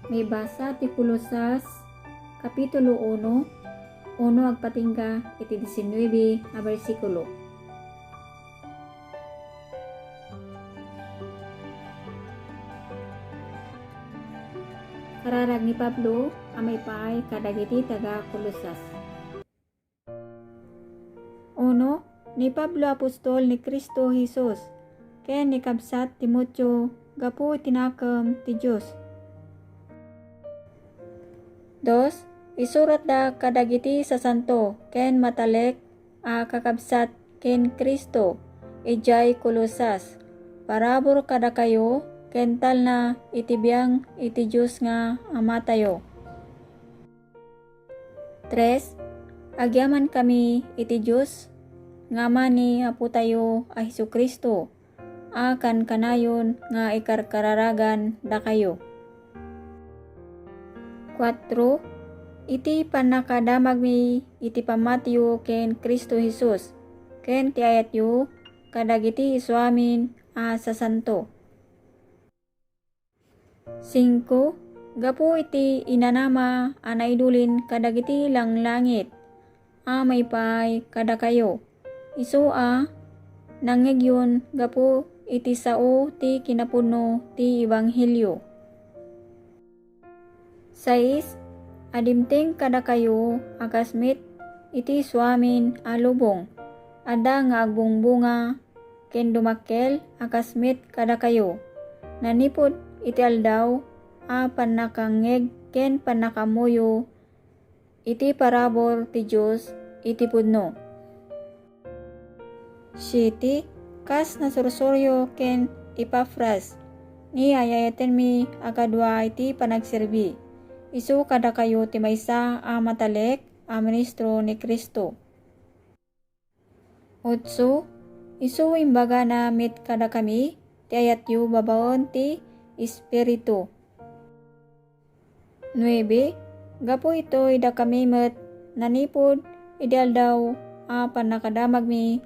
May basa ti Kolosas Kapitulo 1, 1 agpatingga iti 19 na bersikulo. Kararag ni Pablo amay paay kadagiti taga Kolosas. Uno, ni Pablo apostol ni Kristo Jesus, ken ni kabsat Timoteo gapu tinakam ti Dios. Dos, isurat da kadagiti sa santo ken matalek a kakabsat ken Kristo ijay Kolosas. Parabor kada kayo kental na itibiyang iti Diyos nga Ama tayo. 3. Agyaman kami iti Diyos nga Ama ni Apo tayo a Hesukristo akan kanayon nga ikarkararagan da kayo. 4. Iti panakadamag mi iti pamatyo ken Kristo Jesus ken ti ayatyo kadagiti isuamin a sasanto. 5. Gapu iti inanama a naidulin kadagiti langlangit a maypay kada kayo. Isu a nangegyon gapu iti sao ti kinapuno ti Ebanghelyo. 6. Adimteng kada kayo akasmit iti suamin a lubong ada nga agbungbunga ken dumakkel akasmit kada kayo. Nanipod iti aldaw a panakangeg ken panakamuyo iti parabor ti Dios iti pudno. 7. Kas nasursuryo ken Epafras ni ayayaten mi akadwa iti panagserbi. Isu kada kayo ti maysa a matalek a ministro ni Kristo. 8. Isu imbaga na mit kada kami ti ayatyo babaon ti Espiritu. 9. Gapo ito ida kami met nanipod ideal daw a panakadamag mi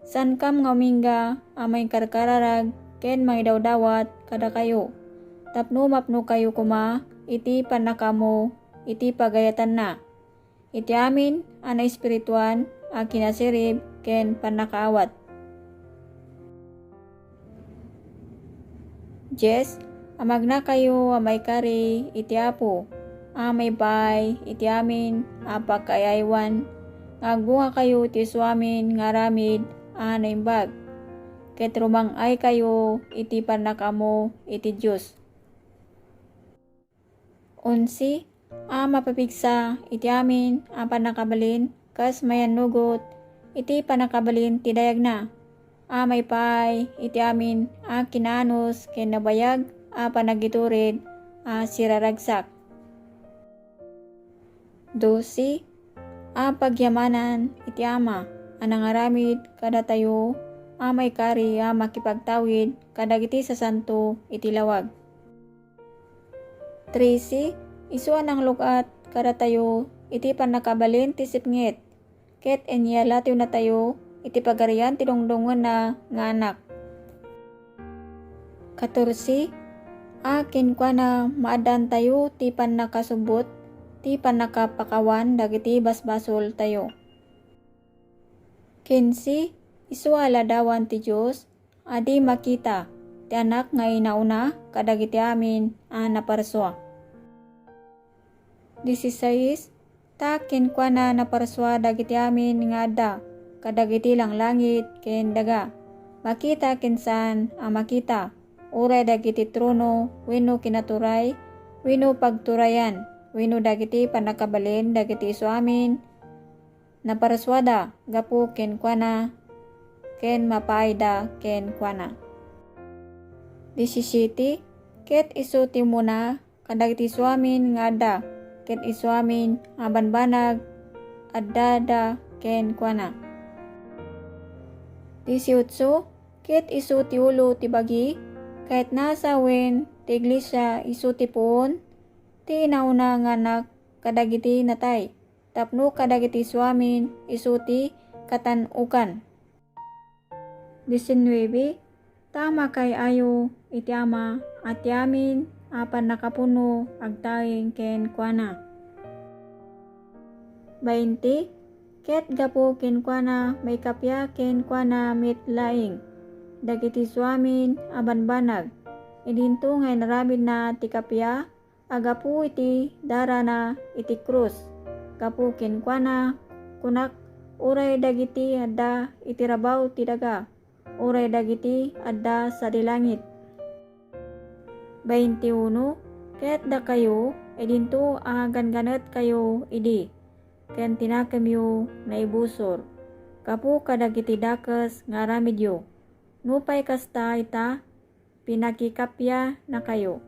san kam ngawmingga amay karkararag ken mangidawdawat kada kayo. Tapno mapno kayo kuma iti panakamo iti pagayatan na. Iti amin ana espirituan a kinasirib ken panakaawat. 10. Amagna kayo amay kari iti Apo amay bay iti amin a pagkayaywan ngagbunga kayo iti suamin nga ramid a naimbag ket rumang ay kayo iti panakamo iti Dios. 11. Mapapigsa iti amin a panakabalin kas mayanugot iti panakabalin ti dayag na may pay iti amin a kinanos ken nabayag a panagiturid a siraragsak. 12. Pagyamanan iti ama a nangaramid kada tayo a may kari a makipagtawid kadagiti sa santo iti lawag. 13. Isuan ang lukat kada tayo iti panakabalin ti sipngit ket enyalatiw na tayo iti pagarian ti dongdongon na nga anak. 14. Kinkwana maadan tayo ti panakasubot ti panakapakawan dagiti basbasol tayo. 15. Isuala dawan ti Dios adi makita ti anak nga inauna kadagiti amin a naparswa. 16. Kinkwana naparswa dagiti amin nga adda kadagiti langlangit ken daga. Makita kinsan a makita uray dagiti trono wenno kinaturay wenno pagturayan wenno dagiti panakabalin dagiti isuamin naparswada gapu kenkwana ken mapaayda kenkwana. 17. Ket isu ti muna kadagiti isuamin nga adda ket isuamin a banbanag addada kenkwana. 18. Ket isu ti ulo ti bagi kahit nasa wen ti iglesia isu ti puon ti inauna nga anak kadagiti natay tapno kadagiti suamin isu ti katanukan. 19. Tama kay ayo iti ama at yamin apan nakapuno agtaing ken kuana. 20. Ket gapo ken kuana may kapya ken kuana mit laing. Dagiti suamin abanbanag. Idinto ngay naramid na ti kapya agapu iti darana iti krus. Gapo ken kuana kunak uray dagiti adda iti rabaw ti daga. Uray dagiti adda sa dilangit. 21. Ket da kayo idinto ganganet kayo idi. Ken tinakemyo na ibusor. Kapu kadagiti dakes nga aramidyo. Nupay kasta ita pinakikapya na kayo.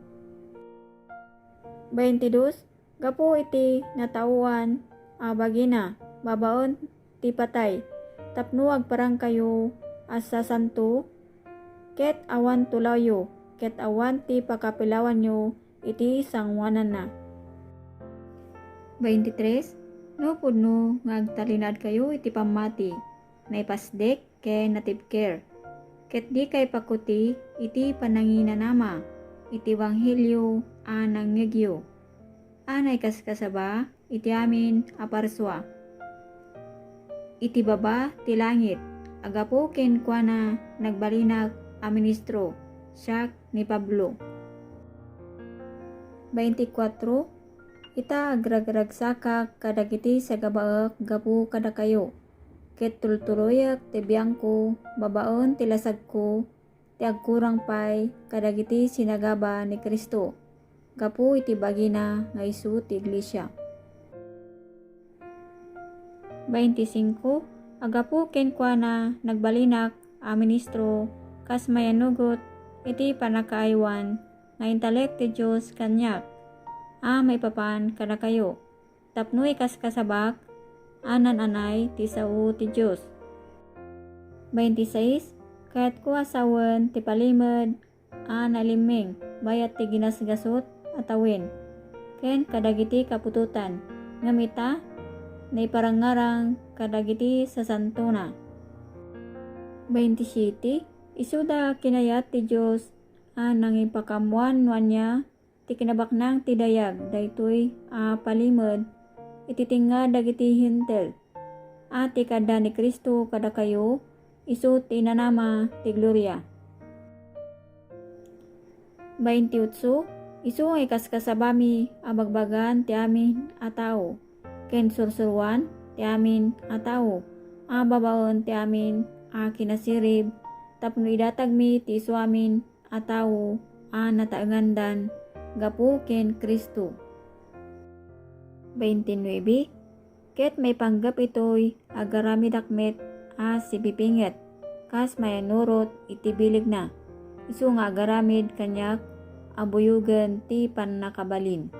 22. Gapu iti natauan bagina babaon ti patay. Tapno agparang kayo asa santo. Ket awan tulayo. Ket awan ti pakapilawan nyo iti sangwanan na. 23. No pudno nga agtalinad kayo iti pamati, naipasdek ken natibker. Ket di kay pakuti iti pananginanama, iti wanghilyo nangyagyo. Anay kaskasaba iti amin aparswa. Iti baba ti langit, agapo ken kuana nagbalinak a ministro, siya ni Pablo. 24. Ita agragragsakak kadagiti sa gabaek gapu kada kayo. Ket tultuloyak ti biyangko babaon ti lasag ko ti agkurang pay kadagiti sinagaba ni Kristo. Gapu iti bagina nga isu ti iglesia. 25. Agapu ken kuana nagbalinak a ministro kas mayanugot iti panakaaywan nga intalek ti Dios kanyak. May papan kada kayo. Tapno ikas kasabak, anan-anay ti sao ti Diyos. 26. Ket kuasawen ti palimed, nalimeng, bayat ti ginasgasot atawin. Ken kadagiti kapututan, ngamita, naiparangarang kadagiti sa santona. 27. Isuda kinayat ti Diyos, nang ipakamuan niya, ti kinabaknang ti dayag daytoy palimed ititinga dagiti hintel. Ti kada ni Kristo kada kayo isu ti inanama ti gloria. 28. Isu ay kaskasabami abagbagan ti amin a tao. Ken sursuruan ti amin a tao. Babaon ti amin kinasirib tapno idatagmi ti isu amin a tao nataengandan gapu ken Kristo. 29. Ket may panggap itoy agarami dakmet si pipinget kas mayanurot iti bilig na. Isu nga agaramid kanyak abuyugen ti pannakabalin.